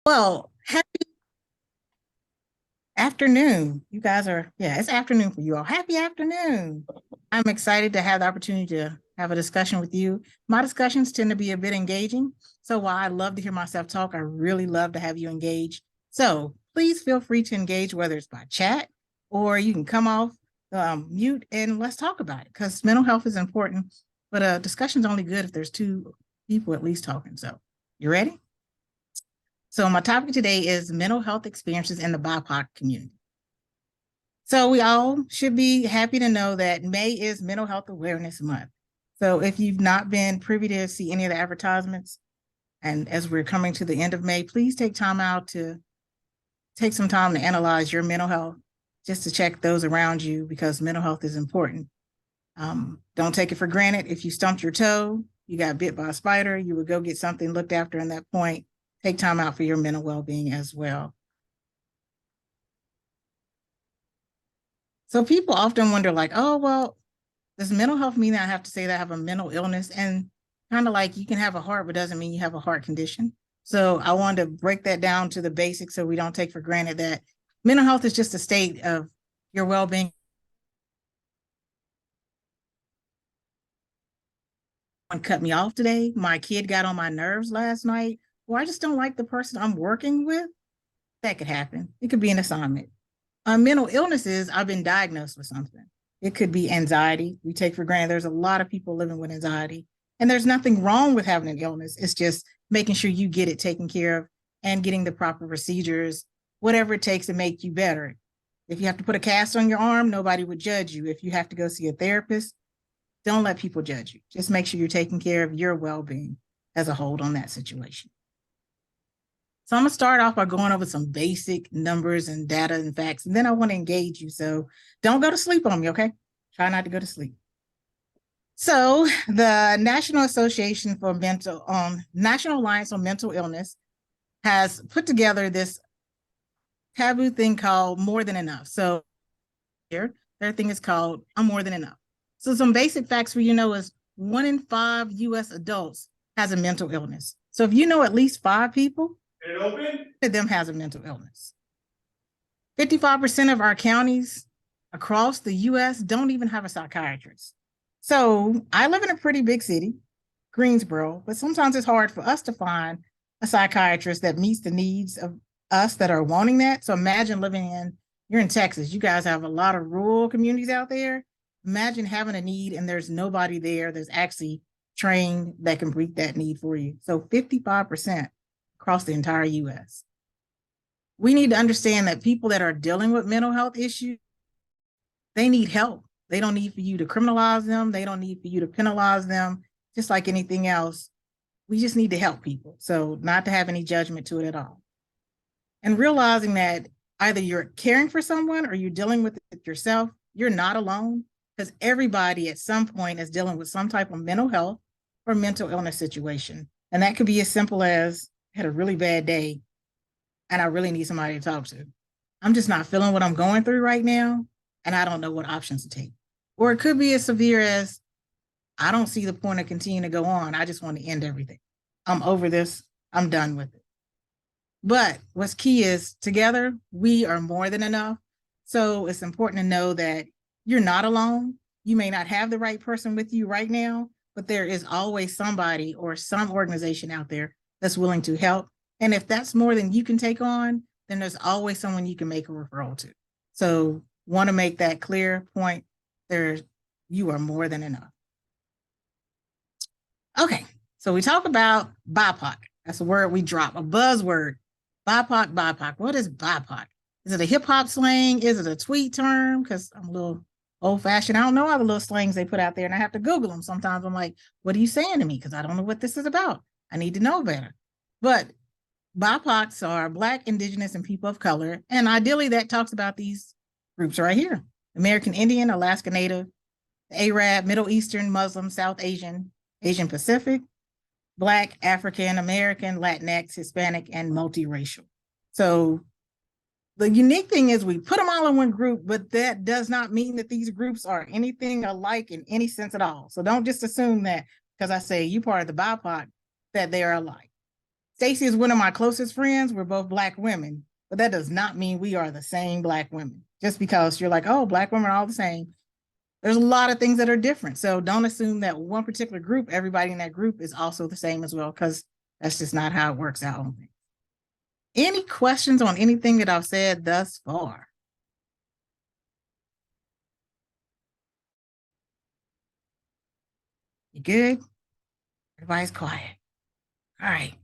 Well, happy afternoon. You guys are, yeah, it's afternoon for you all. Happy afternoon. I'm excited to have the opportunity to have a discussion with you. My discussions tend to be a bit engaging. So while I love to hear myself talk, I really love to have you engage. So please feel free to engage, whether it's by chat or you can come off mute and let's talk about it because mental health is important, but a discussion's only good if there's two people at least talking. So you ready? So my topic today is mental health experiences in the BIPOC community. So we all should be happy to know that May is Mental Health Awareness Month. So if you've not been privy to see any of the advertisements, and as we're coming to the end of May, please take time out to take some time to analyze your mental health, just to check those around you because mental health is important. Don't take it for granted. If you stumped your toe, you got bit by a spider, you would go get something looked after in that point. Take time out for your mental well-being as well. So people often wonder like, oh, well, does mental health mean that I have to say that I have a mental illness? And kind of like you can have a heart, but doesn't mean you have a heart condition. So I wanted to break that down to the basics so we don't take for granted that mental health is just a state of your well-being. One cut me off today. My kid got on my nerves last night, or I just don't like the person I'm working with. That could happen. It could be an assignment. Mental illnesses, I've been diagnosed with something. It could be anxiety. We take for granted there's a lot of people living with anxiety, and there's nothing wrong with having an illness. It's just making sure you get it taken care of and getting the proper procedures, whatever it takes to make you better. If you have to put a cast on your arm, nobody would judge you. If you have to go see a therapist, don't let people judge you. Just make sure you're taking care of your well-being as a whole on that situation. So I'm gonna start off by going over some basic numbers and data and facts, and then I want to engage you. So don't go to sleep on me, okay? Try not to go to sleep. So the National Association for National Alliance on Mental Illness has put together this taboo thing called More Than Enough. So here, their thing is called I'm More Than Enough. So some basic facts for you know is 1 in 5 US adults has a mental illness. So if you know at least 5 people, of them has a mental illness. 55% of our counties across the US don't even have a psychiatrist. So I live in a pretty big city, Greensboro, but sometimes it's hard for us to find a psychiatrist that meets the needs of us that are wanting that. So imagine you're in Texas, you guys have a lot of rural communities out there. Imagine having a need and there's nobody there that's actually trained that can meet that need for you. So 55% across the entire US. We need to understand that people that are dealing with mental health issues, they need help. They don't need for you to criminalize them. They don't need for you to penalize them, just like anything else. We just need to help people. So not to have any judgment to it at all. And realizing that either you're caring for someone or you're dealing with it yourself, you're not alone because everybody at some point is dealing with some type of mental health or mental illness situation. And that could be as simple as I had a really bad day and I really need somebody to talk to. I'm just not feeling what I'm going through right now, and I don't know what options to take. Or it could be as severe as I don't see the point of continuing to go on. I just want to end everything. I'm over this. I'm done with it. But what's key is together, we are more than enough. So it's important to know that you're not alone. You may not have the right person with you right now, but there is always somebody or some organization out there that's willing to help. And if that's more than you can take on, then there's always someone you can make a referral to. So want to make that clear point. You are more than enough. Okay, so we talk about BIPOC. That's a word we drop, a buzzword. BIPOC, BIPOC. What is BIPOC? Is it a hip hop slang? Is it a tweet term? Because I'm a little old fashioned. I don't know all the little slangs they put out there and I have to Google them. Sometimes I'm like, what are you saying to me? Because I don't know what this is about. I need to know better. But BIPOCs are Black, Indigenous, and people of color. And ideally that talks about these groups right here. American Indian, Alaska Native, Arab, Middle Eastern, Muslim, South Asian, Asian Pacific, Black, African American, Latinx, Hispanic, and multiracial. So the unique thing is we put them all in one group, but that does not mean that these groups are anything alike in any sense at all. So don't just assume that because I say you part of the BIPOC that they are alike. Stacy is one of my closest friends. We're both Black women, but that does not mean we are the same Black women. Just because you're like, oh, Black women are all the same. There's a lot of things that are different. So don't assume that one particular group, everybody in that group is also the same as well, because that's just not how it works out. Any questions on anything that I've said thus far? You good? Everybody's quiet. All right.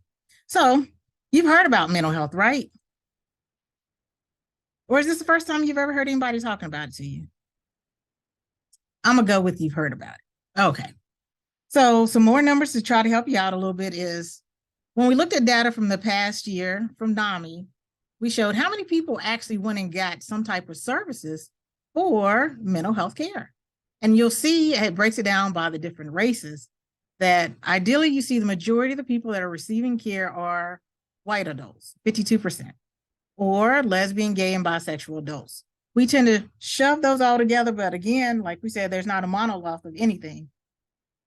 So you've heard about mental health, right? Or is this the first time you've ever heard anybody talking about it to you? I'm going to go with you've heard about it. Okay. So some more numbers to try to help you out a little bit is when we looked at data from the past year from NAMI, we showed how many people actually went and got some type of services for mental health care. And you'll see it breaks it down by the different races that ideally you see the majority of the people that are receiving care are white adults, 52%, or lesbian, gay, and bisexual adults. We tend to shove those all together, but again, like we said, there's not a monolith of anything.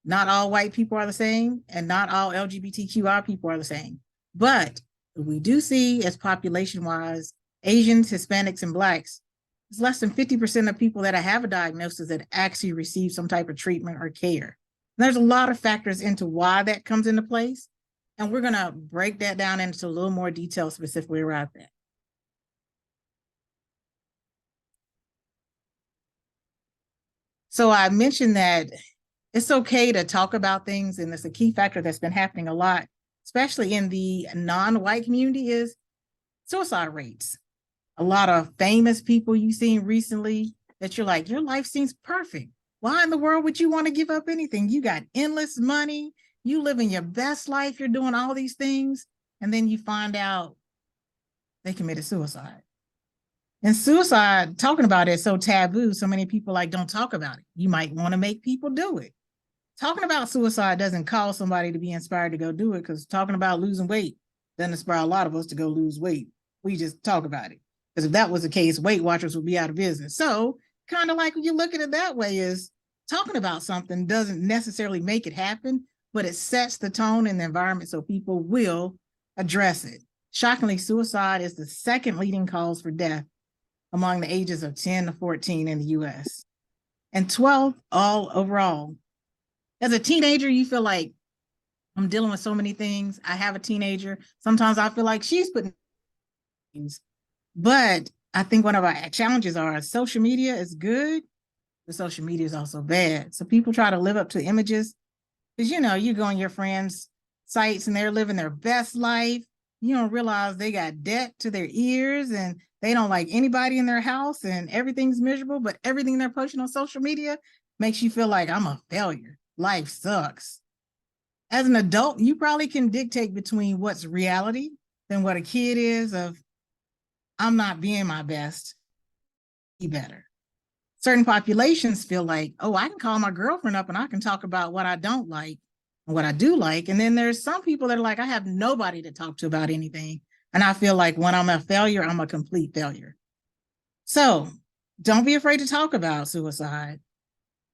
Not all white people are the same, and not all LGBTQI people are the same. But we do see, as population-wise, Asians, Hispanics, and Blacks, it's less than 50% of people that have a diagnosis that actually receive some type of treatment or care. And there's a lot of factors into why that comes into place, and we're going to break that down into a little more detail specifically around that. So I mentioned that it's okay to talk about things, and it's a key factor that's been happening a lot, especially in the non-white community, is suicide rates. A lot of famous people you've seen recently that you're like, your life seems perfect. Why in the world would you want to give up anything? You got endless money, you living your best life, you're doing all these things, and then you find out they committed suicide. And suicide, talking about it is so taboo, so many people like don't talk about it. You might want to make people do it. Talking about suicide doesn't cause somebody to be inspired to go do it, because talking about losing weight doesn't inspire a lot of us to go lose weight. We just talk about it. Because if that was the case, Weight Watchers would be out of business. So kind of like when you look at it that way, is talking about something doesn't necessarily make it happen, but it sets the tone and the environment so people will address it. Shockingly, suicide is the second leading cause for death among the ages of 10 to 14 in the US, and 12 all overall. As a teenager, you feel like, I'm dealing with so many things. I have a teenager. Sometimes I feel like she's putting things. But I think one of our challenges are social media is good, but social media is also bad. So people try to live up to images, because you go on your friends' sites and they're living their best life. You don't realize they got debt to their ears and they don't like anybody in their house and everything's miserable, but everything they're posting on social media makes you feel like I'm a failure. Life sucks. As an adult, you probably can dictate between what's reality than what a kid is of, I'm not being my best, be better. Certain populations feel like, oh, I can call my girlfriend up and I can talk about what I don't like and what I do like. And then there's some people that are like, I have nobody to talk to about anything. And I feel like when I'm a failure, I'm a complete failure. So don't be afraid to talk about suicide.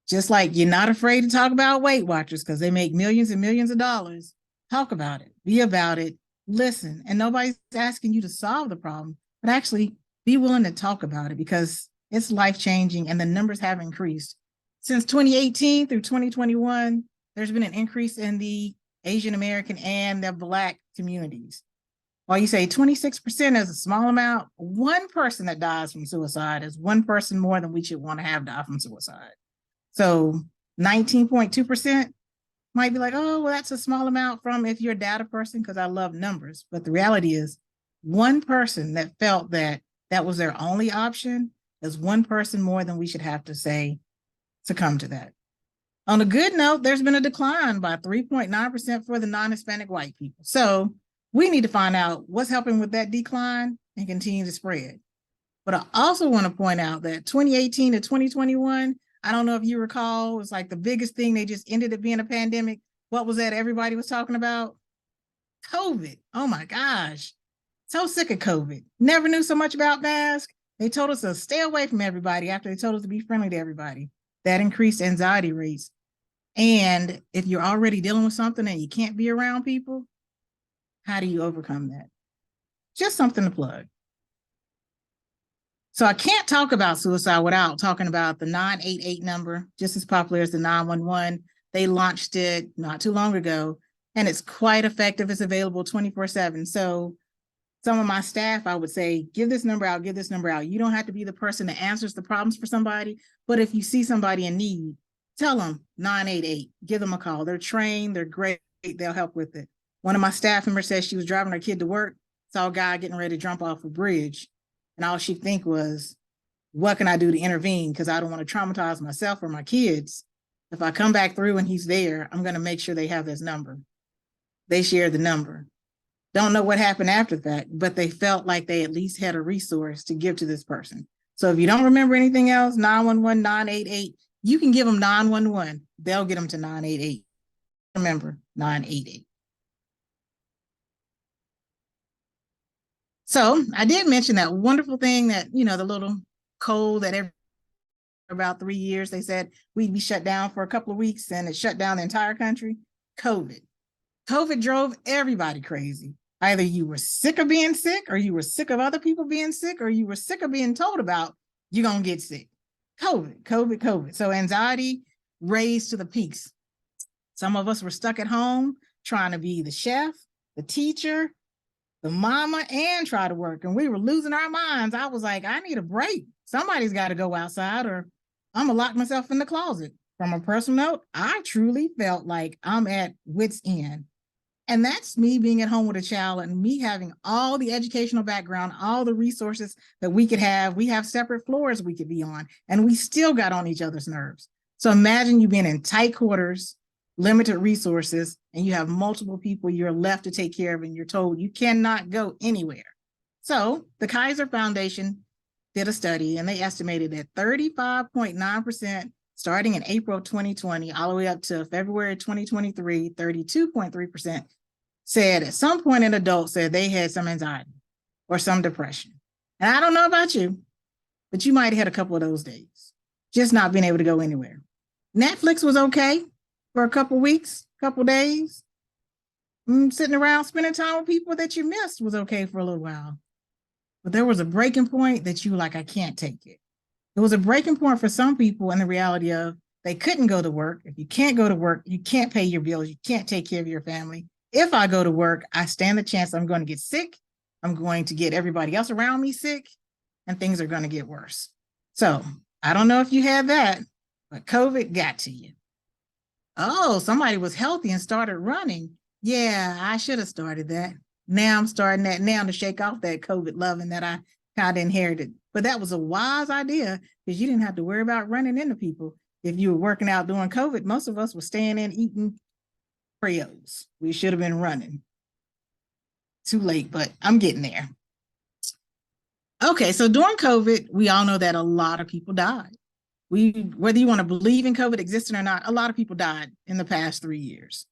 Just like you're not afraid to talk about Weight Watchers because they make millions and millions of dollars. Talk about it, be about it, listen. And nobody's asking you to solve the problem, but actually be willing to talk about it, because it's life-changing and the numbers have increased. Since 2018 through 2021, there's been an increase in the Asian American and the Black communities. While you say 26% is a small amount, one person that dies from suicide is one person more than we should want to have die from suicide. So 19.2% might be like, oh, well, that's a small amount from if you're a data person, because I love numbers. But the reality is, one person that felt that that was their only option is one person more than we should have to say succumb to that. On a good note, there's been a decline by 3.9% for the non-Hispanic white people. So we need to find out what's helping with that decline and continue to spread. But I also want to point out that 2018 to 2021, I don't know if you recall, it was like the biggest thing. They just ended up being a pandemic. What was that everybody was talking about? COVID. Oh my gosh. So sick of COVID. Never knew so much about masks. They told us to stay away from everybody after they told us to be friendly to everybody. That increased anxiety rates. And if you're already dealing with something and you can't be around people, How do you overcome that? Just something to plug. So I can't talk about suicide without talking about the 988 number, just as popular as the 911. They launched it not too long ago, and it's quite effective. It's available 24/7. So some of my staff, I would say, give this number out, give this number out. You don't have to be the person that answers the problems for somebody, but if you see somebody in need, tell them 988, give them a call. They're trained, they're great, they'll help with it. One of my staff members said she was driving her kid to work, saw a guy getting ready to jump off a bridge, and all she think was, what can I do to intervene? Because I don't want to traumatize myself or my kids. If I come back through and he's there, I'm going to make sure they have this number. They shared the number. Don't know what happened after that, but they felt like they at least had a resource to give to this person. So if you don't remember anything else, 911, 988, you can give them 911. They'll get them to 988. Remember, 988. So I did mention that wonderful thing that, the little cold that every about 3 years, they said we'd be shut down for a couple of weeks, and it shut down the entire country. COVID. COVID drove everybody crazy. Either you were sick of being sick, or you were sick of other people being sick, or you were sick of being told about you're going to get sick. COVID. So anxiety raised to the peaks. Some of us were stuck at home trying to be the chef, the teacher, the mama, and try to work. And we were losing our minds. I was like, I need a break. Somebody's got to go outside, or I'm going to lock myself in the closet. From a personal note, I truly felt like I'm at wit's end. And that's me being at home with a child and me having all the educational background, all the resources that we could have. We have separate floors we could be on, and we still got on each other's nerves. So imagine you being in tight quarters, limited resources, and you have multiple people you're left to take care of, and you're told you cannot go anywhere. So the Kaiser Foundation did a study, and they estimated that 35.9% starting in April 2020, all the way up to February 2023, 32.3% said at some point in adults said they had some anxiety or some depression. And I don't know about you, but you might have had a couple of those days, just not being able to go anywhere. Netflix was okay for a couple of weeks, couple of days. Sitting around spending time with people that you missed was okay for a little while. But there was a breaking point that you were like, I can't take it. It was a breaking point for some people in the reality of they couldn't go to work. If you can't go to work, you can't pay your bills. You can't take care of your family. If I go to work, I stand the chance I'm going to get sick. I'm going to get everybody else around me sick, and things are going to get worse. So I don't know if you had that, but COVID got to you. Oh, somebody was healthy and started running. Yeah, I should have started that. Now I'm starting that now to shake off that COVID loving that I kind of inherited. But that was a wise idea, because you didn't have to worry about running into people. If you were working out during COVID, most of us were staying in eating Creos. We should have been running. Too late, but I'm getting there. Okay, so during COVID, we all know that a lot of people died. Whether you want to believe in COVID existing or not, a lot of people died in the past 3 years.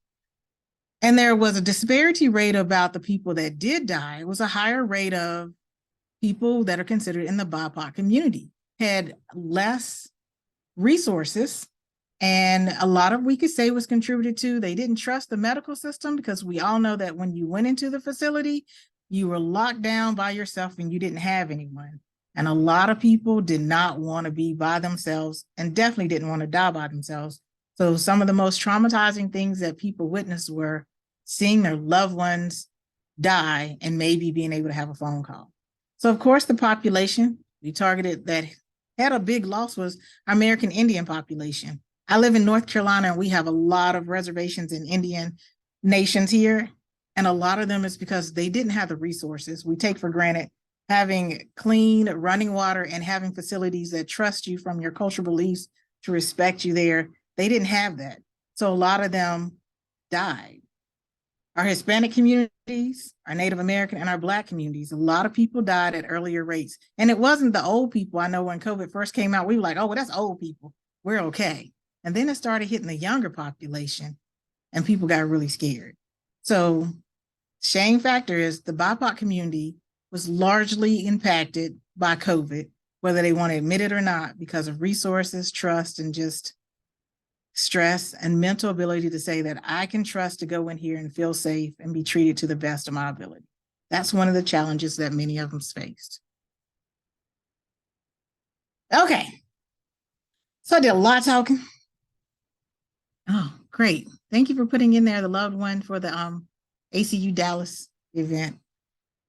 And there was a disparity rate about the people that did die. It was a higher rate of people that are considered in the BIPOC community, had less resources. And a lot of, we could say, was contributed to, they didn't trust the medical system, because we all know that when you went into the facility, you were locked down by yourself and you didn't have anyone. And a lot of people did not want to be by themselves, and definitely didn't want to die by themselves. So some of the most traumatizing things that people witnessed were seeing their loved ones die and maybe being able to have a phone call. So of course, the population we targeted that had a big loss was American Indian population. I live in North Carolina, and we have a lot of reservations in Indian nations here. And a lot of them is because they didn't have the resources. We take for granted having clean running water and having facilities that trust you from your cultural beliefs to respect you there. They didn't have that. So a lot of them died. Our Hispanic communities, our Native American, and our Black communities, a lot of people died at earlier rates. And it wasn't the old people. I know when COVID first came out, we were like, oh, well, that's old people. We're okay. And then it started hitting the younger population, and people got really scared. So shame factor is the BIPOC community was largely impacted by COVID, whether they want to admit it or not, because of resources, trust, and just stress, and mental ability to say that I can trust to go in here and feel safe and be treated to the best of my ability. That's one of the challenges that many of them faced. Okay. So I did a lot of talking. Oh, great. Thank you for putting in there the loved one for the ACU Dallas event.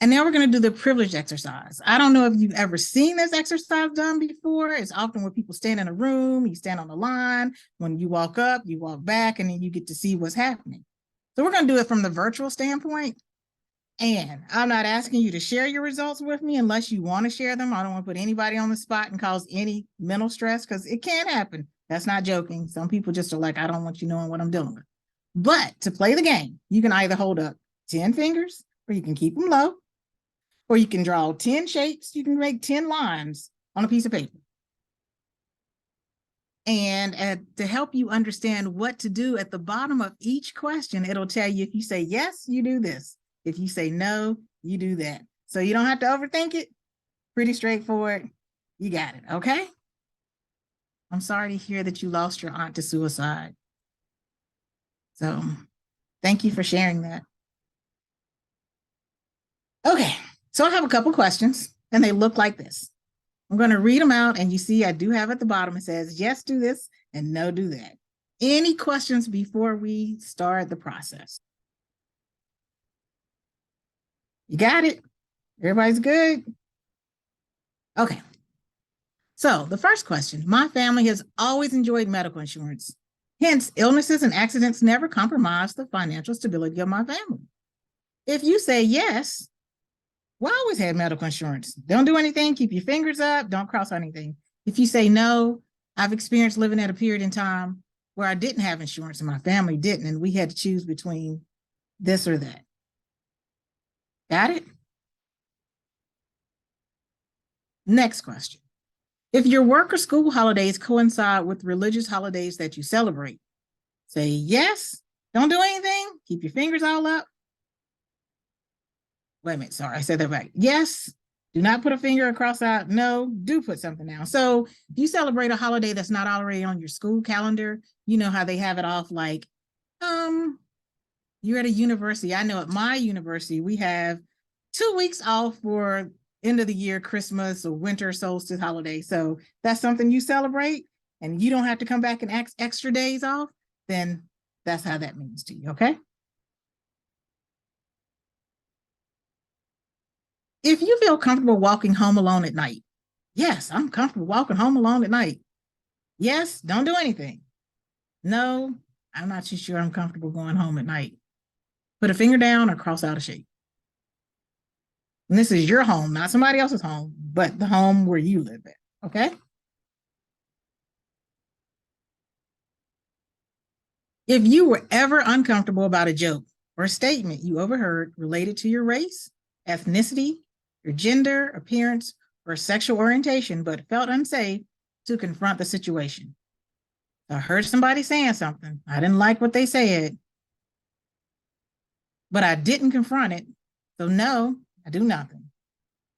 And now we're going to do the privilege exercise. I don't know if you've ever seen this exercise done before. It's often when people stand in a room, you stand on the line. When you walk up, you walk back, and then you get to see what's happening. So we're going to do it from the virtual standpoint. And I'm not asking you to share your results with me unless you want to share them. I don't want to put anybody on the spot and cause any mental stress because it can happen. That's not joking. Some people just are like, I don't want you knowing what I'm dealing with. But to play the game, you can either hold up 10 fingers or you can keep them low, or you can draw 10 shapes. You can make 10 lines on a piece of paper. And to help you understand what to do at the bottom of each question, it'll tell you if you say yes, you do this. If you say no, you do that. So you don't have to overthink it. Pretty straightforward. You got it, okay? I'm sorry to hear that you lost your aunt to suicide. So thank you for sharing that. Okay, so I have a couple questions, and they look like this. I'm going to read them out, and you see I do have at the bottom, it says, yes, do this, and no, do that. Any questions before we start the process? You got it? Everybody's good? Okay. So the first question, my family has always enjoyed medical insurance. Hence, illnesses and accidents never compromise the financial stability of my family. If you say yes, well, I always had medical insurance. Don't do anything, keep your fingers up, don't cross anything. If you say no, I've experienced living at a period in time where I didn't have insurance and my family didn't, and we had to choose between this or that. Got it? Next question. If your work or school holidays coincide with religious holidays that you celebrate, say yes, don't do anything, keep your fingers all up. Wait a minute, sorry, I said that right. Yes, do not put a finger across out. No, do put something down. So if you celebrate a holiday that's not already on your school calendar, you know how they have it off like, you're at a university. I know at my university, we have 2 weeks off for end of the year, Christmas or winter solstice holiday. So that's something you celebrate and you don't have to come back and ask extra days off, then that's how that means to you, okay? If you feel comfortable walking home alone at night, yes, I'm comfortable walking home alone at night. Yes, don't do anything. No, I'm not too sure I'm comfortable going home at night. Put a finger down or cross out a shape. And this is your home, not somebody else's home, but the home where you live at, okay? If you were ever uncomfortable about a joke or a statement you overheard related to your race, ethnicity, your gender, appearance, or sexual orientation, but felt unsafe to confront the situation. I heard somebody saying something. I didn't like what they said, but I didn't confront it. So no, I do nothing.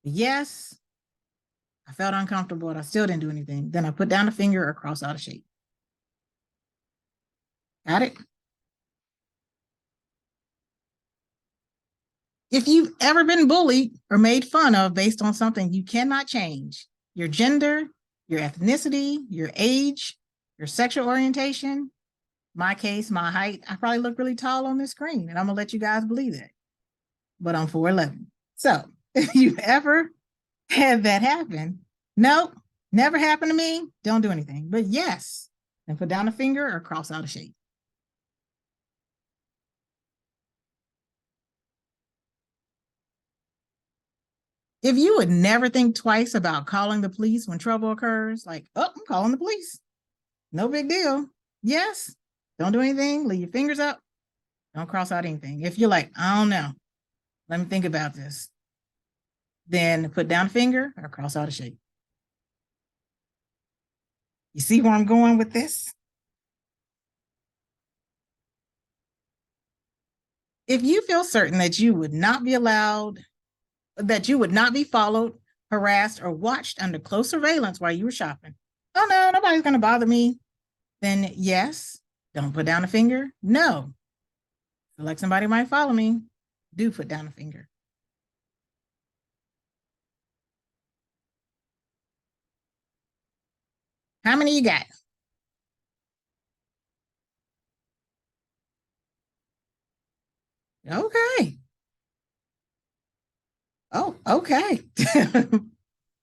Yes, I felt uncomfortable, and I still didn't do anything. Then I put down a finger or cross out a shape. Got it? If you've ever been bullied or made fun of based on something you cannot change, your gender, your ethnicity, your age, your sexual orientation, my case, my height, I probably look really tall on this screen, and I'm gonna let you guys believe that. But I'm 4'11". So if you've ever had that happen, nope, never happened to me, don't do anything. But yes, and put down a finger or cross out a shape. If you would never think twice about calling the police when trouble occurs, like, oh, I'm calling the police. No big deal. Yes, don't do anything. Leave your fingers up. Don't cross out anything. If you're like, I don't know, let me think about this, then put down a finger or cross out a shape. You see where I'm going with this? If you feel certain that you would not be allowed, that you would not be followed, harassed, or watched under close surveillance while you were shopping, oh no, nobody's going to bother me, then yes, Don't put down a finger. No. Feel like somebody might follow me. Do put down a finger. How many you got? Okay. Oh, okay.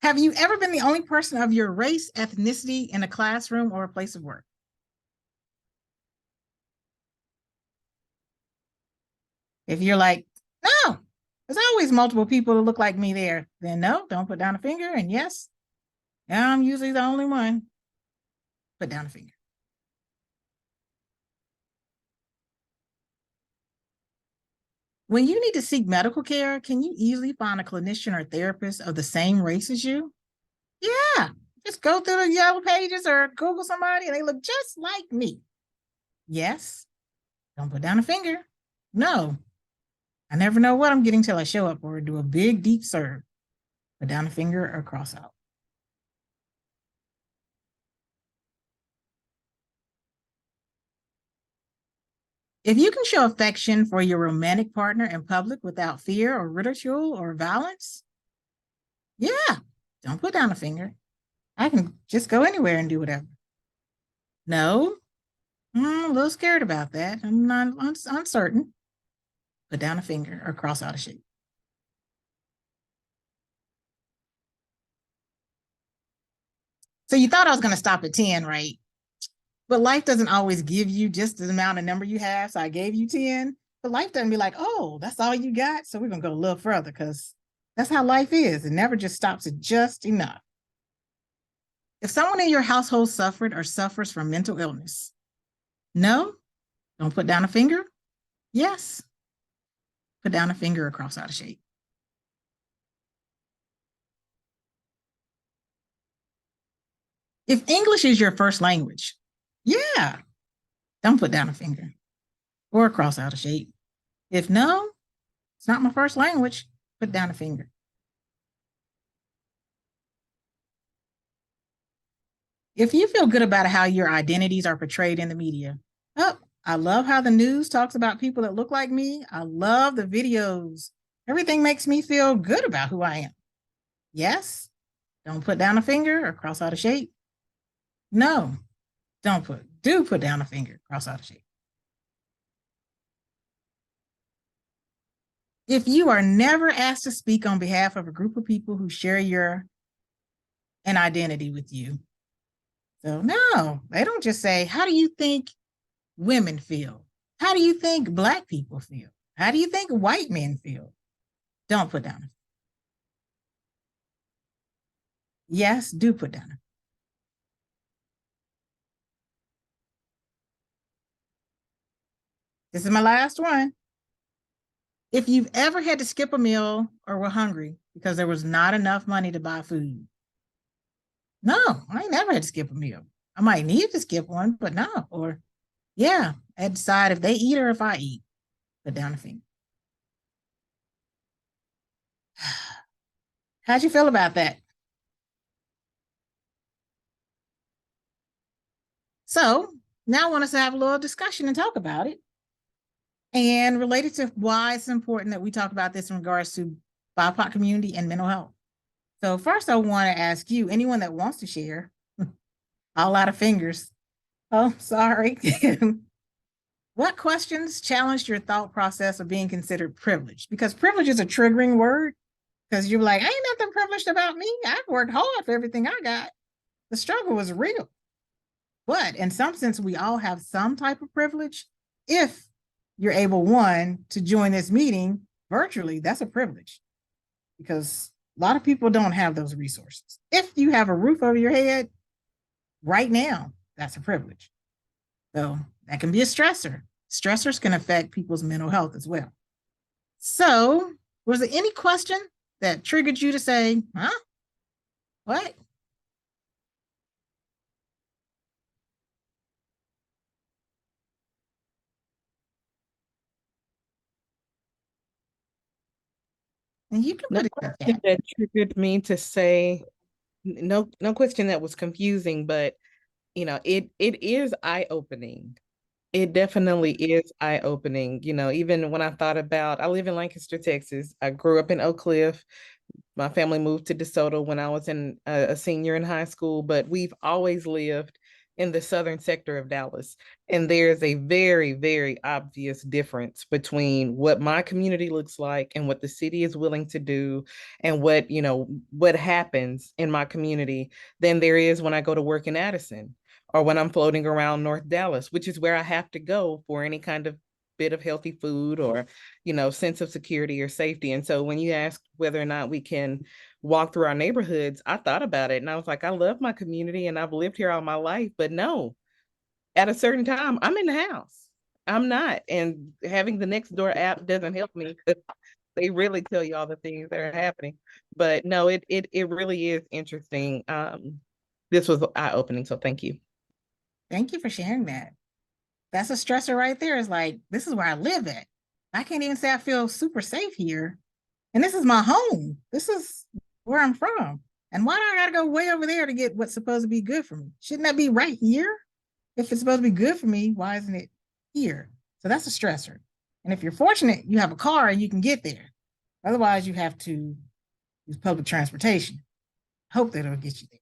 Have you ever been the only person of your race, ethnicity in a classroom or a place of work? If you're like, no, there's always multiple people that look like me there, then no, don't put down a finger. And yes, I'm usually the only one. Put down a finger. When you need to seek medical care, can you easily find a clinician or therapist of the same race as you? Yeah, just go through the yellow pages or Google somebody and they look just like me. Yes, don't put down a finger. No, I never know what I'm getting till I show up or do a big deep serve. Put down a finger or cross out. If you can show affection for your romantic partner in public without fear or ridicule or violence, yeah, don't put down a finger. I can just go anywhere and do whatever. No, I'm a little scared about that. I'm not uncertain. Put down a finger or cross out a shape. So you thought I was going to stop at 10, right? But life doesn't always give you just the amount of number you have. So I gave you 10. But life doesn't be like, oh, that's all you got. So we're going to go a little further because that's how life is. It never just stops at just enough. If someone in your household suffered or suffers from mental illness, no, don't put down a finger. Yes, put down a finger or cross out a shape. If English is your first language, yeah, don't put down a finger or cross out a shape. If no, it's not my first language, put down a finger. If you feel good about how your identities are portrayed in the media, oh, I love how the news talks about people that look like me. I love the videos. Everything makes me feel good about who I am. Yes, don't put down a finger or cross out a shape. No, do put down a finger, cross out a shape. If you are never asked to speak on behalf of a group of people who share an identity with you, so no, they don't just say, how do you think women feel? How do you think Black people feel? How do you think white men feel? Don't put down. Yes, do put down. This is my last one. If you've ever had to skip a meal or were hungry because there was not enough money to buy food, no, I ain't never had to skip a meal. I might need to skip one, but no. Or yeah, I decide if they eat or if I eat. Put down a finger. How'd you feel about that? So now I want us to have a little discussion and talk about it. And related to why it's important that we talk about this in regards to BIPOC community and mental health. So first I want to ask you, anyone that wants to share, a lot of fingers. Oh, sorry. What questions challenged your thought process of being considered privileged? Because privilege is a triggering word because you're like, ain't nothing privileged about me. I've worked hard for everything I got. The struggle was real. But in some sense, we all have some type of privilege. If you're able, one, to join this meeting virtually, that's a privilege because a lot of people don't have those resources. If you have a roof over your head right now, that's a privilege. So that can be a stressor. Stressors can affect people's mental health as well. So, was there any question that triggered you to say, huh? What? And you can No put it in question chat. that triggered me to say no question that was confusing, but it is eye-opening. It definitely is eye-opening. You know, even when I thought about, I live in Lancaster, Texas. I grew up in Oak Cliff. My family moved to DeSoto when I was a senior in high school, but we've always lived in the southern sector of Dallas. And there's a very, very obvious difference between what my community looks like and what the city is willing to do and what, you know, what happens in my community than there is when I go to work in Addison or when I'm floating around North Dallas, which is where I have to go for any kind of bit of healthy food or, you know, sense of security or safety. And so when you ask whether or not we can walk through our neighborhoods, I thought about it and I was like, I love my community and I've lived here all my life, but no, at a certain time, I'm in the house. I'm not. And having the Nextdoor app doesn't help me because they really tell you all the things that are happening. But no, it really is interesting. This was eye-opening, so thank you. Thank you for sharing that. That's a stressor right there. It's like, this is where I live at. I can't even say I feel super safe here. And this is my home. This is where I'm from. And why do I gotta go way over there to get what's supposed to be good for me? Shouldn't that be right here? If it's supposed to be good for me, why isn't it here? So that's a stressor. And if you're fortunate, you have a car and you can get there. Otherwise, you have to use public transportation. Hope that it'll get you there.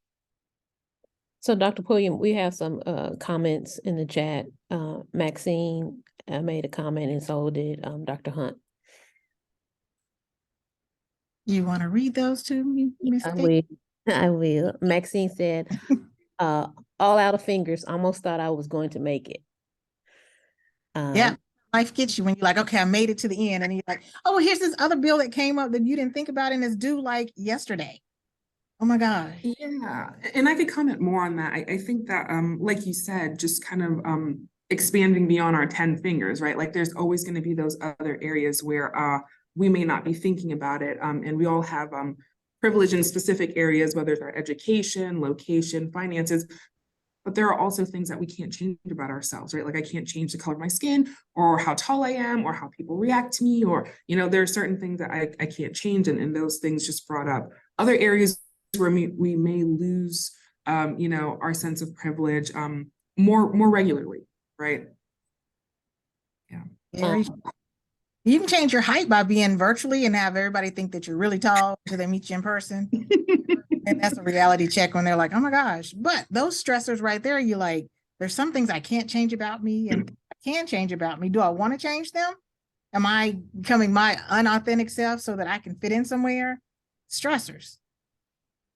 So Dr. Pulliam, we have some comments in the chat. Maxine made a comment and so did Dr. Hunt. You want to read those to me, Ms. I will. I will. Maxine said, all out of fingers, almost thought I was going to make it. Yeah, life gets you when you're like, okay, I made it to the end. And you're like, oh, here's this other bill that came up that you didn't think about and it's due like yesterday. Oh my God. Yeah, and I could comment more on that. I think that, like you said, just kind of expanding beyond our 10 fingers, right? Like there's always going to be those other areas where we may not be thinking about it. And we all have privilege in specific areas, whether it's our education, location, finances. But there are also things that we can't change about ourselves, right? Like I can't change the color of my skin or how tall I am or how people react to me, or, you know, there are certain things that I can't change. And those things just brought up other areas where we may lose, you know, our sense of privilege more regularly, right? Yeah. You can change your height by being virtually and have everybody think that you're really tall until they meet you in person. And that's a reality check when they're like, oh my gosh. But those stressors right there, you like, there's some things I can't change about me and I can change about me. Do I want to change them? Am I becoming my unauthentic self so that I can fit in somewhere? Stressors.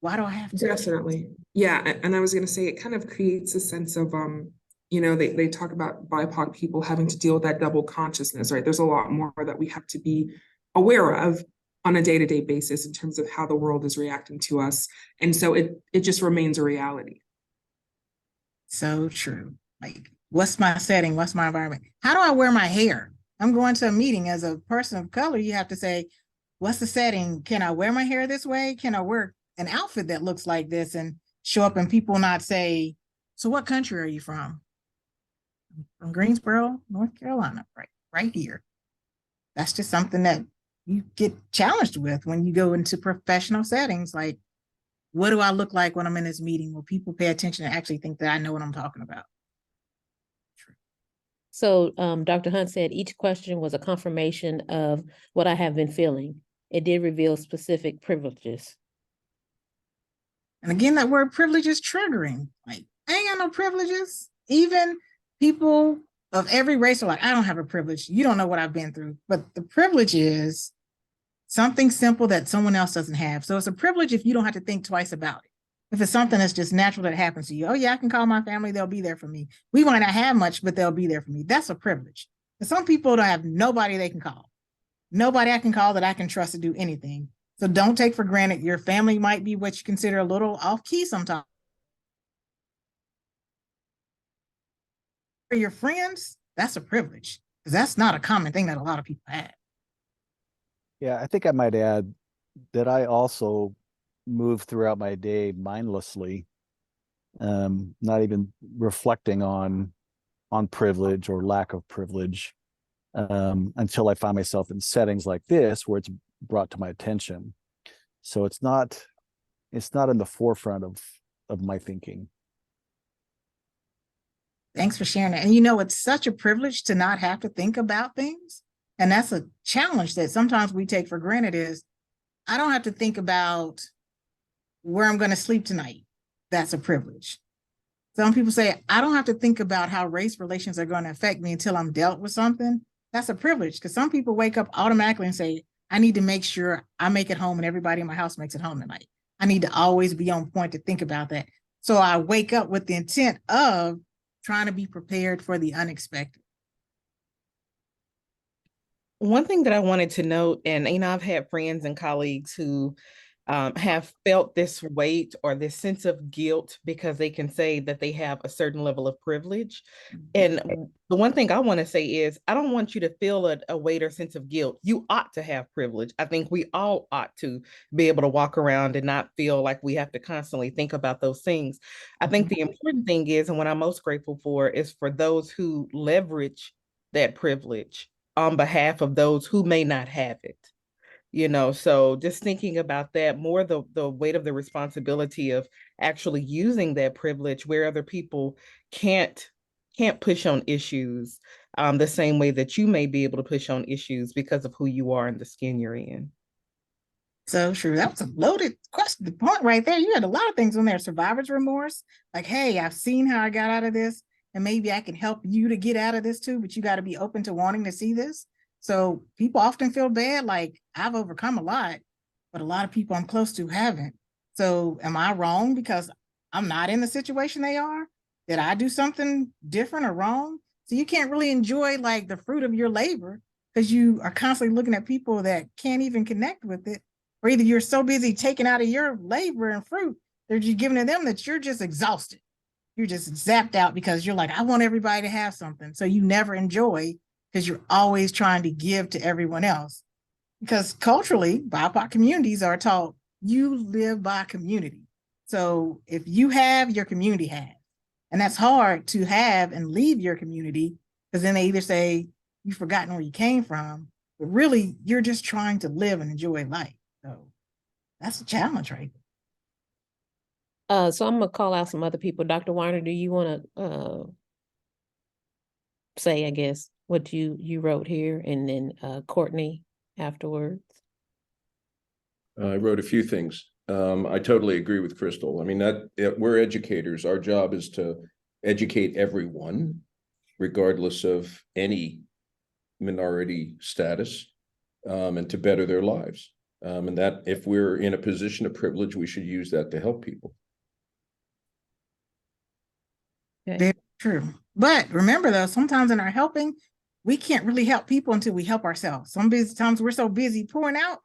Why do I have to? Definitely. Yeah. And I was going to say, it kind of creates a sense of, you know, they talk about BIPOC people having to deal with that double consciousness, right? There's a lot more that we have to be aware of on a day-to-day basis in terms of how the world is reacting to us. And so it just remains a reality. So true. Like, what's my setting? What's my environment? How do I wear my hair? I'm going to a meeting as a person of color. You have to say, what's the setting? Can I wear my hair this way? Can I wear an outfit that looks like this and show up and people not say, so what country are you from? From Greensboro, North Carolina, right here. That's just something that you get challenged with when you go into professional settings. Like, what do I look like when I'm in this meeting? Will people pay attention and actually think that I know what I'm talking about? So Dr. Hunt said each question was a confirmation of what I have been feeling. It did reveal specific privileges. And again, that word privilege is triggering. Like, I ain't got no privileges. Even people of every race are like, I don't have a privilege. You don't know what I've been through. But the privilege is something simple that someone else doesn't have. So it's a privilege if you don't have to think twice about it. If it's something that's just natural that happens to you, oh yeah, I can call my family, they'll be there for me. We might not have much, but they'll be there for me. That's a privilege. And some people don't have nobody they can call. Nobody I can call that I can trust to do anything. So don't take for granted your family might be what you consider a little off key sometimes. For your friends, that's a privilege because that's not a common thing that a lot of people have. Yeah, I think I might add that I also move throughout my day mindlessly, not even reflecting on privilege or lack of privilege, until I find myself in settings like this where it's brought to my attention. So it's not in the forefront of my thinking. Thanks for sharing that. And you know, it's such a privilege to not have to think about things. And that's a challenge that sometimes we take for granted is I don't have to think about where I'm going to sleep tonight. That's a privilege. Some people say, I don't have to think about how race relations are going to affect me until I'm dealt with something. That's a privilege because some people wake up automatically and say, I need to make sure I make it home and everybody in my house makes it home tonight. I need to always be on point to think about that. So I wake up with the intent of trying to be prepared for the unexpected. One thing that I wanted to note, and I've had friends and colleagues who have felt this weight or this sense of guilt because they can say that they have a certain level of privilege. And the one thing I want to say is, I don't want you to feel a weight or sense of guilt. You ought to have privilege. I think we all ought to be able to walk around and not feel like we have to constantly think about those things. I think the important thing is, and what I'm most grateful for, is for those who leverage that privilege on behalf of those who may not have it. So just thinking about that more, the weight of the responsibility of actually using that privilege where other people can't push on issues the same way that you may be able to push on issues because of who you are and the skin you're in. So true. That was a loaded question. The point right there. You had a lot of things on there. Survivor's remorse. Like, hey, I've seen how I got out of this, and maybe I can help you to get out of this too, but you got to be open to wanting to see this. So people often feel bad, like I've overcome a lot, but a lot of people I'm close to haven't. So am I wrong because I'm not in the situation they are? Did I do something different or wrong? So you can't really enjoy like the fruit of your labor because you are constantly looking at people that can't even connect with it. Or either you're so busy taking out of your labor and fruit that you're giving to them that you're just exhausted. You're just zapped out because you're like, I want everybody to have something. So you never enjoy because you're always trying to give to everyone else. Because culturally, BIPOC communities are taught you live by community. So if you have, your community has. And that's hard to have and leave your community because then they either say you've forgotten where you came from, but really you're just trying to live and enjoy life. So that's a challenge, right? So I'm gonna call out some other people. Dr. Weiner, do you want to say, I guess, what you wrote here, and then Courtney afterwards? I wrote a few things. I totally agree with Crystal. I mean, we're educators. Our job is to educate everyone, regardless of any minority status, and to better their lives. And that if we're in a position of privilege, we should use that to help people. Okay. Very true. But remember though, sometimes in our helping, we can't really help people until we help ourselves. Sometimes we're so busy pouring out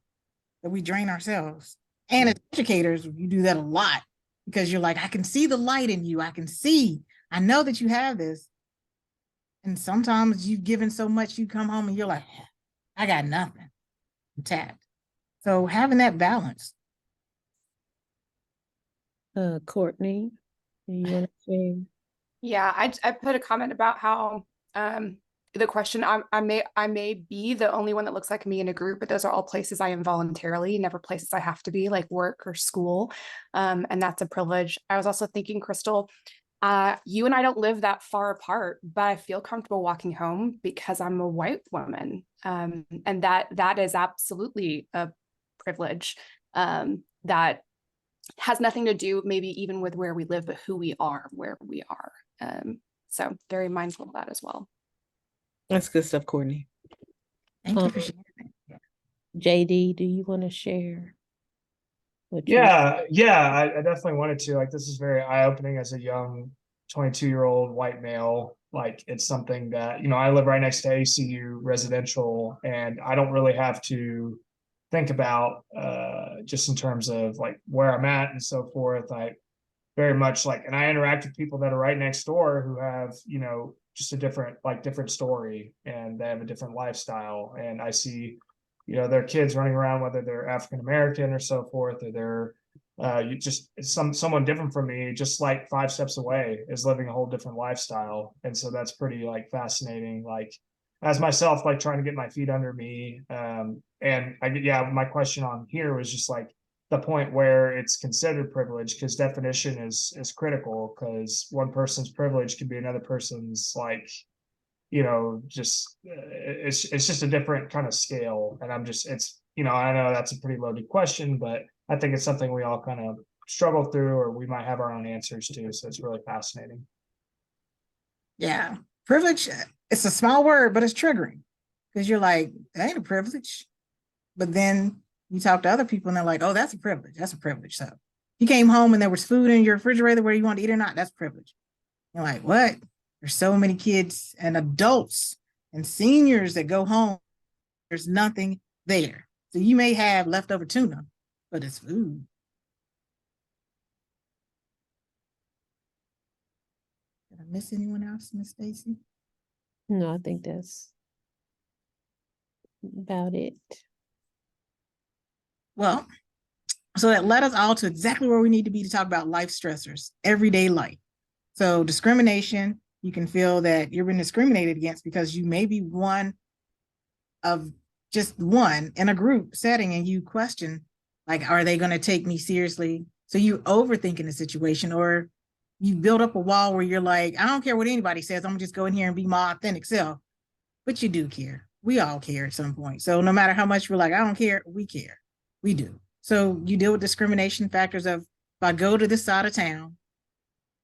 that we drain ourselves. And as educators, you do that a lot because you're like, I can see the light in you. I know that you have this. And sometimes you've given so much, you come home and you're like, I got nothing. I'm tapped. So having that balance. Courtney, do you want to say? Yeah, I put a comment about how the question I may be the only one that looks like me in a group, but those are all places I am voluntarily, never places I have to be, like work or school. And that's a privilege. I was also thinking, Crystal, you and I don't live that far apart, but I feel comfortable walking home because I'm a white woman. And that is absolutely a privilege that has nothing to do maybe even with where we live, but who we are, where we are. So very mindful of that as well. That's good stuff, Courtney. Thank you for sharing that. JD, do you want to share? Yeah, I definitely wanted to. Like, this is very eye-opening as a young 22-year-old white male. Like, it's something that, I live right next to ACU residential, and I don't really have to think about just in terms of like where I'm at and so forth. I very much like, and I interact with people that are right next door who have, just a different story, and they have a different lifestyle. And I see, their kids running around, whether they're African American or so forth, or they're someone different from me, just like 5 steps away, is living a whole different lifestyle. And so that's pretty like fascinating. Like, as myself, like trying to get my feet under me. And my question on here was just like the point where it's considered privilege, because definition is critical, because one person's privilege can be another person's, like, just it's just a different kind of scale. And I know that's a pretty loaded question, but I think it's something we all kind of struggle through, or we might have our own answers to. So it's really fascinating. Yeah. Privilege, it's a small word, but it's triggering because you're like, that ain't a privilege. But then you talk to other people and they're like, oh, that's a privilege. That's a privilege. So you came home and there was food in your refrigerator where you want to eat or not, that's privilege. You're like, what? There's so many kids and adults and seniors that go home. There's nothing there. So you may have leftover tuna, but it's food. Did I miss anyone else, Miss Stacy? No, I think that's about it. Well, so that led us all to exactly where we need to be to talk about life stressors, everyday life. So discrimination, you can feel that you're being discriminated against because you may be one of just one in a group setting, and you question, like, are they going to take me seriously? So you overthinking the situation, or you build up a wall where you're like, I don't care what anybody says, I'm gonna just go in here and be my authentic self. But you do care. We all care at some point. So no matter how much we're like, I don't care, we care. We do. So you deal with discrimination factors of, if I go to this side of town,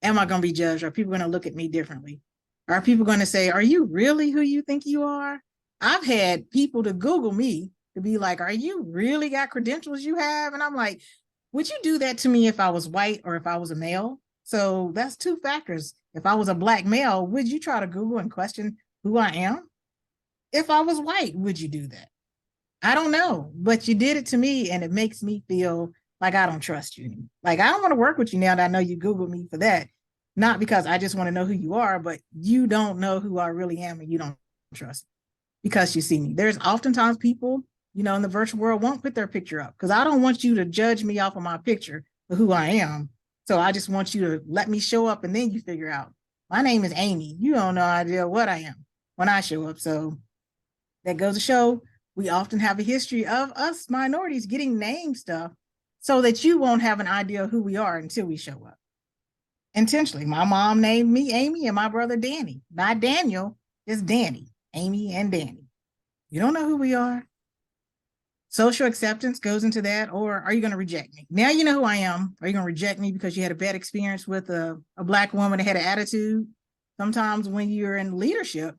am I going to be judged? Are people going to look at me differently? Are people going to say, are you really who you think you are? I've had people to Google me to be like, are you really got credentials you have? And I'm like, would you do that to me if I was white or if I was a male? So that's two factors. If I was a Black male, would you try to Google and question who I am? If I was white, would you do that? I don't know, but you did it to me, and it makes me feel like I don't trust you. Like, I don't want to work with you now that I know you Googled me for that. Not because I just want to know who you are, but you don't know who I really am, and you don't trust me because you see me. There's oftentimes people, in the virtual world won't put their picture up because I don't want you to judge me off of my picture of who I am. So I just want you to let me show up, and then you figure out, my name is Amy. You don't know idea what I am when I show up. So that goes to show we often have a history of us minorities getting named stuff so that you won't have an idea of who we are until we show up. Intentionally, my mom named me Amy and my brother Danny. Not Daniel, it's Danny, Amy and Danny. You don't know who we are. Social acceptance goes into that, or are you going to reject me? Now you know who I am. Are you going to reject me because you had a bad experience with a Black woman that had an attitude? Sometimes when you're in leadership,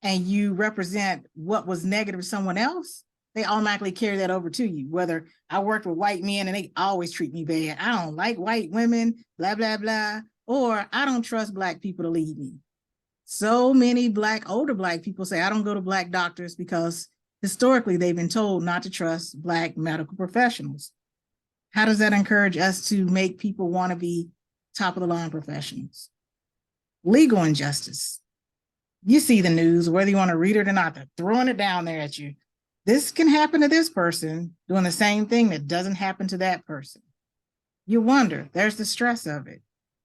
and you represent what was negative to someone else, they automatically carry that over to you. Whether I worked with white men and they always treat me bad. I don't like white women, blah, blah, blah. Or I don't trust Black people to lead me. So many older Black people say, I don't go to Black doctors because historically they've been told not to trust Black medical professionals. How does that encourage us to make people want to be top of the line professionals? Legal injustice. You see the news, whether you want to read it or not, they're throwing it down there at you. This can happen to this person doing the same thing that doesn't happen to that person. You wonder, there's the stress of it.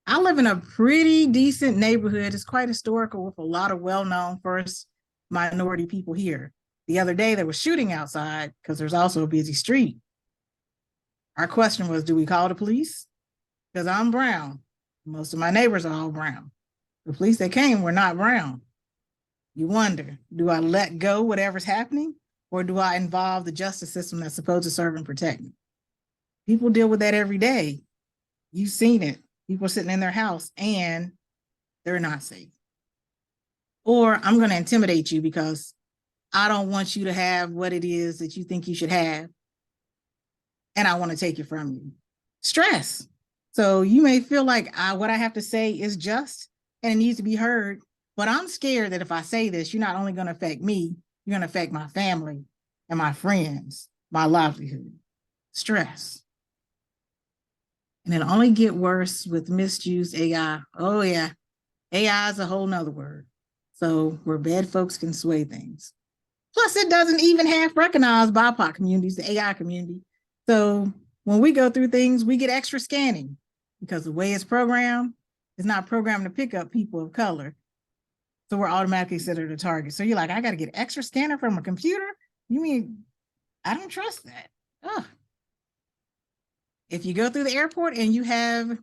I live in a pretty decent neighborhood. It's quite historical with a lot of well-known first minority people here. The other day there was shooting outside because there's also a busy street. Our question was, do we call the police? Because I'm brown. Most of my neighbors are all brown. The police that came were not brown. You wonder, do I let go whatever's happening, or do I involve the justice system that's supposed to serve and protect me? People deal with that every day. You've seen it. People sitting in their house and they're not safe. Or I'm going to intimidate you because I don't want you to have what it is that you think you should have, and I want to take it from you. Stress. So you may feel like what I have to say is just and it needs to be heard, but I'm scared that if I say this, you're not only going to affect me, you're going to affect my family and my friends, my livelihood. Stress. And it'll only get worse with misused AI. Oh yeah, AI is a whole nother word. So where bad folks can sway things. Plus, it doesn't even half recognize BIPOC communities, the AI community. So when we go through things, we get extra scanning because the way it's programmed is not programmed to pick up people of color. So we're automatically considered a target. So you're like, I got to get extra scanner from a computer? You mean, I don't trust that. Ugh. If you go through the airport and you have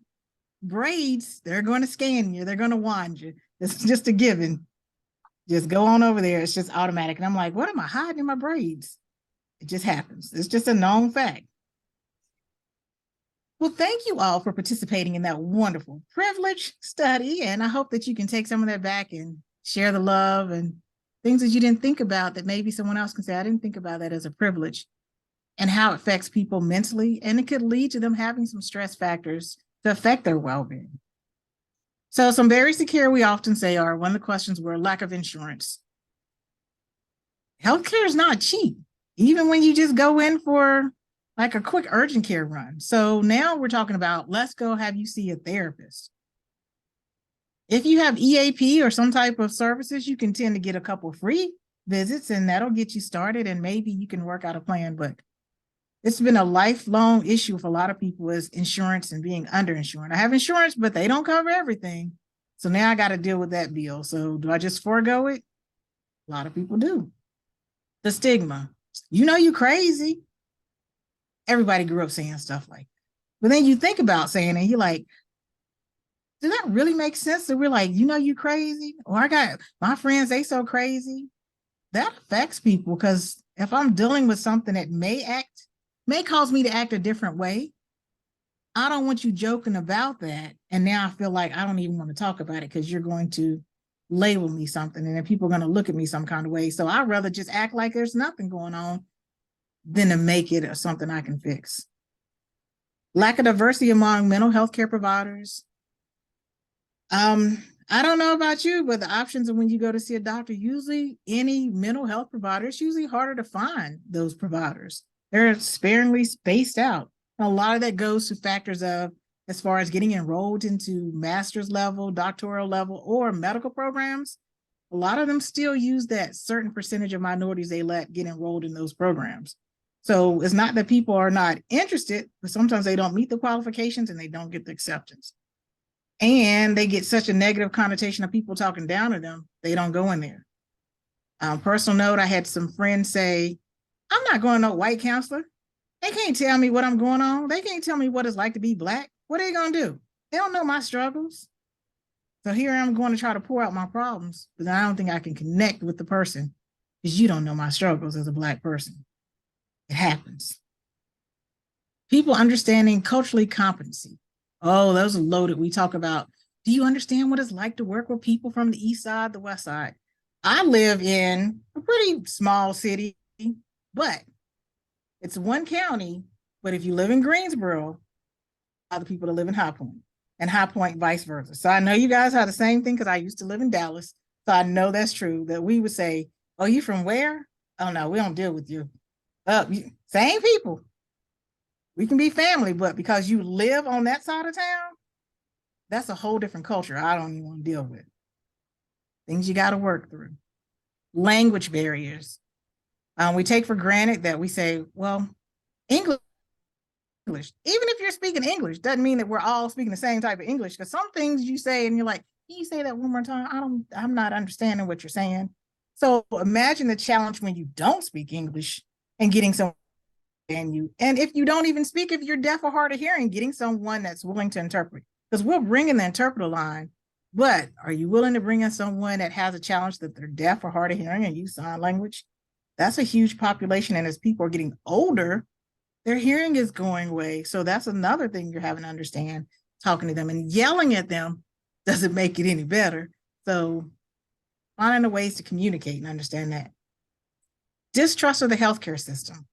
braids, they're going to scan you. They're going to wand you. It's just a given. Just go on over there. It's just automatic. And I'm like, what am I hiding in my braids? It just happens. It's just a known fact. Well, thank you all for participating in that wonderful privilege study. And I hope that you can take some of that back and share the love and things that you didn't think about that maybe someone else can say, I didn't think about that as a privilege, and how it affects people mentally. And it could lead to them having some stress factors to affect their well-being. So some barriers to care we often say are, one of the questions were lack of insurance. Healthcare is not cheap, even when you just go in for like a quick urgent care run. So now we're talking about, let's go have you see a therapist. If you have EAP or some type of services, you can tend to get a couple free visits, and that'll get you started, and maybe you can work out a plan. But it's been a lifelong issue for a lot of people, is insurance and being underinsured. I have insurance, but they don't cover everything. So now I got to deal with that bill. So do I just forego it? A lot of people do. The stigma. You know, you crazy. Everybody grew up saying stuff like that. But then you think about saying it, you're like, does that really make sense? So we're like, you know, you crazy? Or I got my friends, they so crazy. That affects people, because if I'm dealing with something that may cause me to act a different way, I don't want you joking about that. And now I feel like I don't even want to talk about it, because you're going to label me something, and then people are going to look at me some kind of way. So I'd rather just act like there's nothing going on than to make it something I can fix. Lack of diversity among mental health care providers. I don't know about you, but the options of when you go to see a doctor, usually any mental health provider, it's usually harder to find those providers. They're sparingly spaced out. A lot of that goes to factors of, as far as getting enrolled into master's level, doctoral level, or medical programs. A lot of them still use that certain percentage of minorities they let get enrolled in those programs. So it's not that people are not interested, but sometimes they don't meet the qualifications and they don't get the acceptance. And they get such a negative connotation of people talking down to them, they don't go in there. Personal note, I had some friends say, I'm not going to no white counselor. They can't tell me what I'm going on. They can't tell me what it's like to be Black. What are they going to do? They don't know my struggles. So here I'm going to try to pour out my problems, but I don't think I can connect with the person, because you don't know my struggles as a Black person. It happens. People understanding culturally competency. Oh, those are loaded. We talk about, do you understand what it's like to work with people from the East Side, the West Side? I live in a pretty small city, but it's one county. But if you live in Greensboro, other people that live in High Point, and High Point vice versa. So I know you guys have the same thing, because I used to live in Dallas. So I know that's true, that we would say, oh, you from where? Oh, no, we don't deal with you. Same people. We can be family, but because you live on that side of town, that's a whole different culture I don't even want to deal with. Things you got to work through. Language barriers. We take for granted that we say, well, English, even if you're speaking English, doesn't mean that we're all speaking the same type of English, because some things you say and you're like, can you say that one more time? I'm not understanding what you're saying. So imagine the challenge when you don't speak English and getting someone, and if you don't even speak, if you're deaf or hard of hearing, getting someone that's willing to interpret, because we'll bring in the interpreter line, but are you willing to bring in someone that has a challenge that they're deaf or hard of hearing and use sign language? That's a huge population. And as people are getting older, their hearing is going away. So that's another thing you're having to understand. Talking to them and yelling at them doesn't make it any better. So finding the ways to communicate and understand that. Distrust of the healthcare system.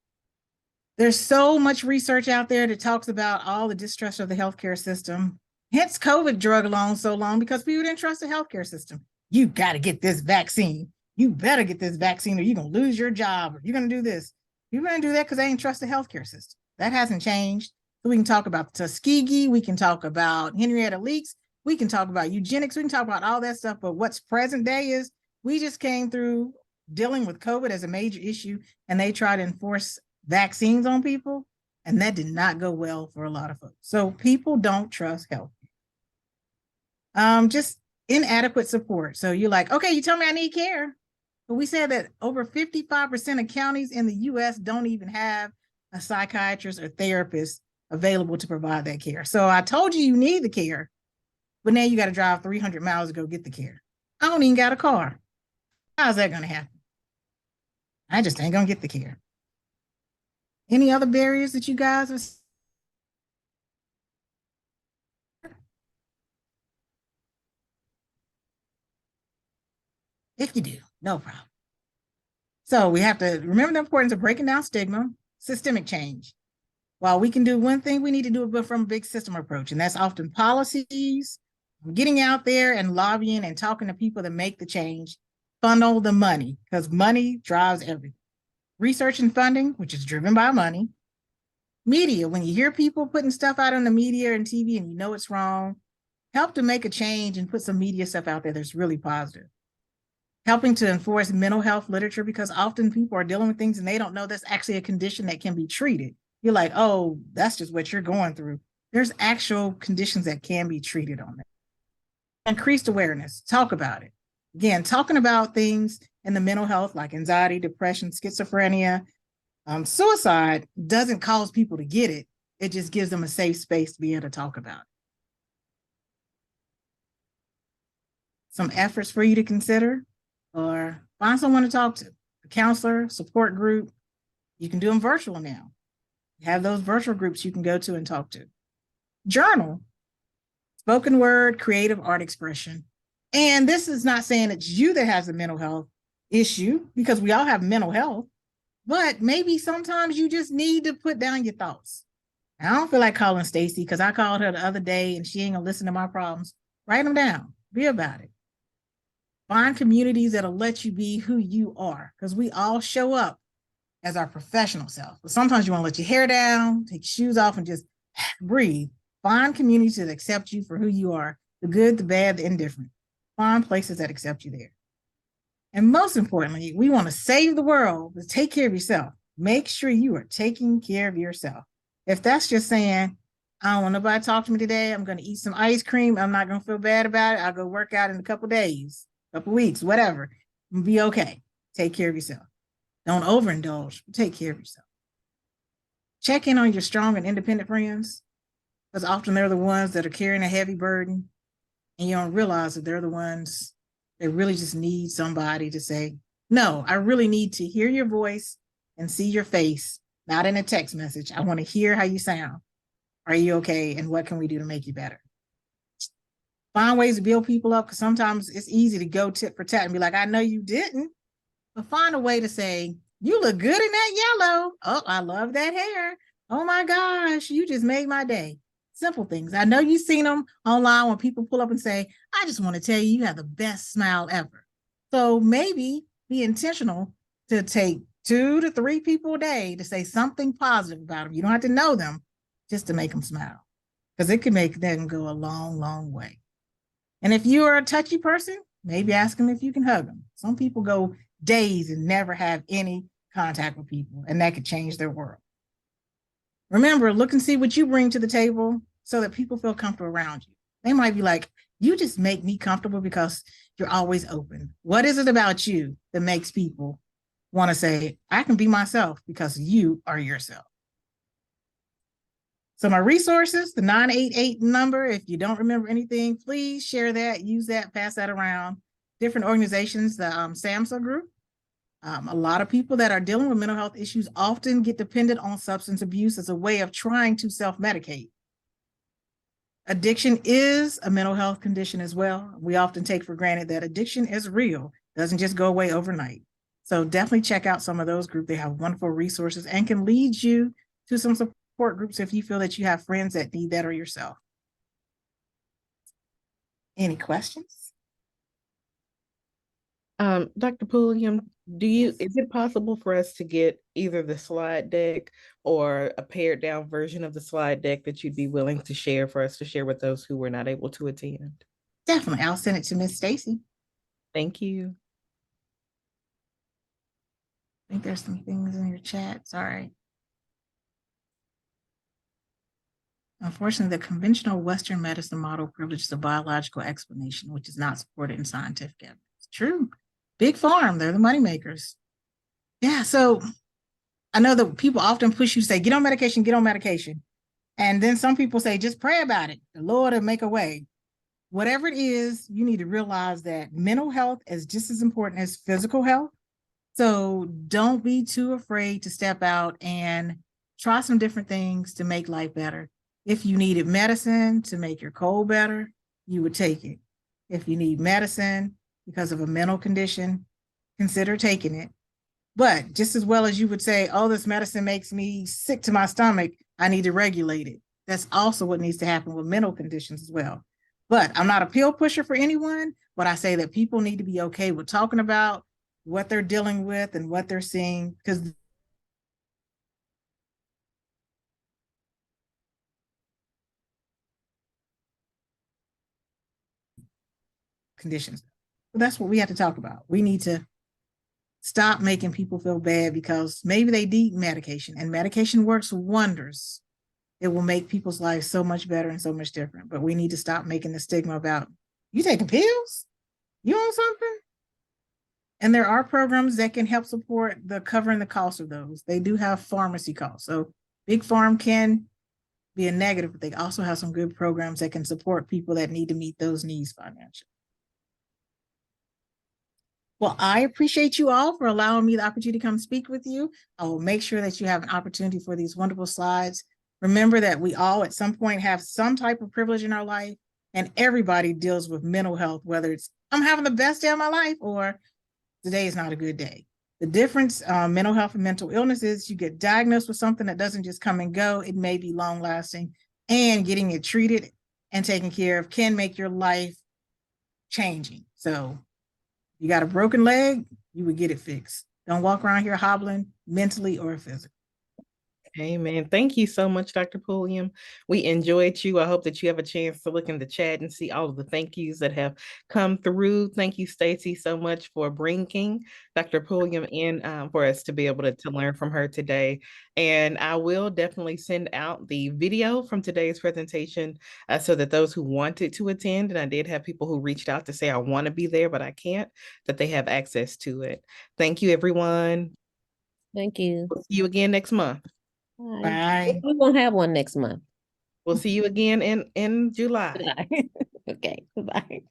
There's so much research out there that talks about all the distrust of the healthcare system. Hence COVID drug along so long, because people didn't trust the healthcare system. You got to get this vaccine. You better get this vaccine or you're going to lose your job, or you're going to do this. You're going to do that because they ain't trust the healthcare system. That hasn't changed. So we can talk about Tuskegee. We can talk about Henrietta Leaks. We can talk about eugenics. We can talk about all that stuff. But what's present day is we just came through dealing with COVID as a major issue, and they try to enforce vaccines on people, and that did not go well for a lot of folks. So people don't trust health. Just inadequate support. So you're like, okay, you tell me I need care. But we said that over 55% of counties in the US don't even have a psychiatrist or therapist available to provide that care. So I told you you need the care, but now you got to drive 300 miles to go get the care. I don't even got a car. How's that going to happen? I just ain't going to get the care. Any other barriers that you guys are? If you do, no problem. So we have to remember the importance of breaking down stigma, systemic change. While we can do one thing, we need to do it from a big system approach, and that's often policies, getting out there and lobbying and talking to people that make the change, funnel the money, because money drives everything. Research and funding, which is driven by money. Media, when you hear people putting stuff out on the media and TV and you know it's wrong, help to make a change and put some media stuff out there that's really positive. Helping to enforce mental health literature, because often people are dealing with things and they don't know that's actually a condition that can be treated. You're like, oh, that's just what you're going through. There's actual conditions that can be treated on that. Increased awareness, talk about it. Again, talking about things in the mental health like anxiety, depression, schizophrenia, suicide doesn't cause people to get it. It just gives them a safe space to be able to talk about it. Some efforts for you to consider, or find someone to talk to, a counselor, support group. You can do them virtual now. You have those virtual groups you can go to and talk to. Journal, spoken word, creative art expression. And this is not saying it's you that has a mental health issue, because we all have mental health, but maybe sometimes you just need to put down your thoughts. I don't feel like calling Stacy because I called her the other day and she ain't gonna listen to my problems. Write them down, be about it. Find communities that'll let you be who you are, because we all show up as our professional self. But sometimes you want to let your hair down, take your shoes off, and just breathe. Find communities that accept you for who you are, the good, the bad, the indifferent. Find places that accept you there. And most importantly, we want to save the world, but take care of yourself. Make sure you are taking care of yourself. If that's just saying, I don't want nobody to talk to me today, I'm going to eat some ice cream, I'm not going to feel bad about it, I'll go work out in a couple days, couple weeks, whatever, be okay. Take care of yourself. Don't overindulge, take care of yourself. Check in on your strong and independent friends, because often they're the ones that are carrying a heavy burden, and you don't realize that they're the ones that really just need somebody to say, no, I really need to hear your voice and see your face, not in a text message. I want to hear how you sound. Are you okay? And what can we do to make you better? Find ways to build people up, because sometimes it's easy to go tit for tat and be like, I know you didn't, but find a way to say, you look good in that yellow. Oh, I love that hair. Oh my gosh, you just made my day. Simple things. I know you've seen them online when people pull up and say, I just want to tell you, you have the best smile ever. So maybe be intentional to take 2 to 3 people a day to say something positive about them. You don't have to know them, just to make them smile, because it can make them go a long, long way. And if you are a touchy person, maybe ask them if you can hug them. Some people go days and never have any contact with people, and that could change their world. Remember, look and see what you bring to the table so that people feel comfortable around you. They might be like, you just make me comfortable because you're always open. What is it about you that makes people want to say, I can be myself because you are yourself? So my resources, the 988 number, if you don't remember anything, please share that, use that, pass that around. Different organizations, the SAMHSA group. A lot of people that are dealing with mental health issues often get dependent on substance abuse as a way of trying to self-medicate. Addiction is a mental health condition as well. We often take for granted that addiction is real, doesn't just go away overnight. So definitely check out some of those groups. They have wonderful resources and can lead you to some support groups if you feel that you have friends that need that or yourself. Any questions? Dr. Pulliam, is it possible for us to get either the slide deck or a pared down version of the slide deck that you'd be willing to share for us to share with those who were not able to attend? Definitely. I'll send it to Miss Stacy. Thank you. I think there's some things in your chat. Sorry. Unfortunately, the conventional Western medicine model privileges a biological explanation, which is not supported in scientific evidence. True. Big Pharma, they're the moneymakers. Yeah, so I know that people often push you to say, get on medication, get on medication. And then some people say, just pray about it. The Lord will make a way. Whatever it is, you need to realize that mental health is just as important as physical health. So don't be too afraid to step out and try some different things to make life better. If you needed medicine to make your cold better, you would take it. If you need medicine because of a mental condition, consider taking it. But just as well as you would say, oh, this medicine makes me sick to my stomach, I need to regulate it. That's also what needs to happen with mental conditions as well. But I'm not a pill pusher for anyone, but I say that people need to be okay with talking about what they're dealing with and what they're seeing, because conditions. That's what we have to talk about. We need to stop making people feel bad because maybe they need medication, and medication works wonders. It will make people's lives so much better and so much different. But we need to stop making the stigma about, you taking pills? You on something? And there are programs that can help support the covering the cost of those. They do have pharmacy costs. So big farm can be a negative, but they also have some good programs that can support people that need to meet those needs financially. Well, I appreciate you all for allowing me the opportunity to come speak with you. I will make sure that you have an opportunity for these wonderful slides. Remember that we all at some point have some type of privilege in our life, and everybody deals with mental health, whether it's I'm having the best day of my life or today is not a good day. The difference, mental health and mental illness is you get diagnosed with something that doesn't just come and go. It may be long lasting, and getting it treated and taken care of can make your life changing. So you got a broken leg, you would get it fixed. Don't walk around here hobbling mentally or physically. Amen. Thank you so much, Dr. Pulliam. We enjoyed you. I hope that you have a chance to look in the chat and see all of the thank yous that have come through. Thank you, Stacy, so much for bringing Dr. Pulliam in for us to be able to learn from her today. And I will definitely send out the video from today's presentation so that those who wanted to attend, and I did have people who reached out to say, I want to be there, but I can't, that they have access to it. Thank you, everyone. Thank you. We'll see you again next month. Bye. We won't have one next month. We'll see you again in July. Okay, bye.